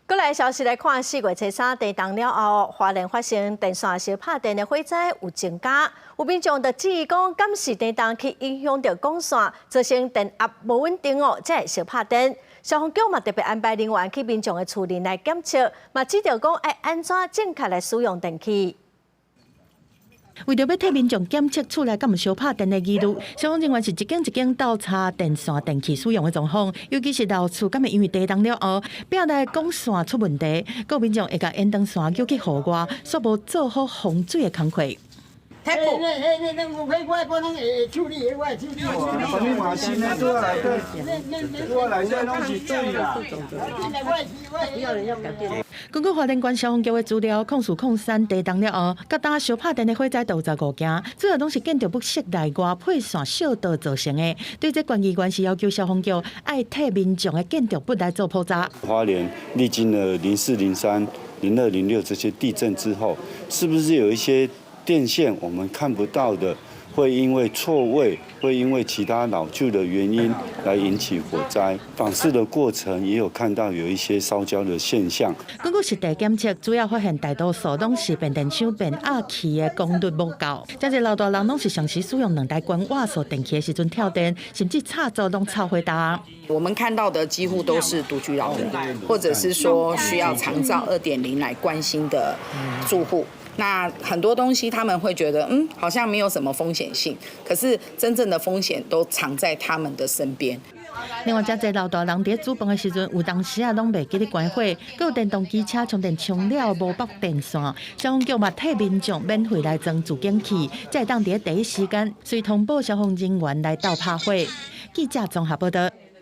过来消息来看，4月初3地震了后，花莲发生电线烧拍电的火灾有增加，有民众就质疑讲，敢是地震去影响到管线，造成电压无稳定哦，才会烧拍电。消防局嘛特别安排人员去民众的厝里来检测，嘛指导讲要安怎正确来使用电器。 为着要替民众检测厝内敢有烧拍电的疑虑，消防人员是一间一间倒查电线、电器使用的状况，尤其是老厝敢会因为地震了后，壁内管线出问题，各民众会甲延长线叫去户外，煞无做好防水的工作。 那我能处理，我处理。什么马新呢？都来的，我来这拢是对啦。根据花莲县消防局的资料，控诉控山地震了后，甲当烧拍电的火灾都有15件，主要拢是建筑不适内外配线小道造成的。对这关议员是要求消防局爱替民众的建筑不来做破绽。花莲历经了04、03、02、06这些地震之后，是不是有一些？ 电线我们看不到的，会因为错位，会因为其他老旧的原因来引起火灾。访视的过程也有看到有一些烧焦的现象。根据实地检测，主要发现大多数拢是变电箱变压器的功率不够，真侪老大人拢是长时使用2台关瓦数电器的时阵跳电，甚至插座拢插回答。 我们看到的几乎都是独居老人，或者是说需要长照2.0来关心的住户。 那很多东西他们会觉得，好像没有什么风险性，可是真正的风险都藏在他们的身边。另外，真侪老大人伫煮饭的时阵，有当时拢袂记得关火，搁有电动机车充电充了无绑电线，消防局嘛替民众免费来装自警器，才会当伫第一时间随通报消防人员来到拍火。记者综合报道。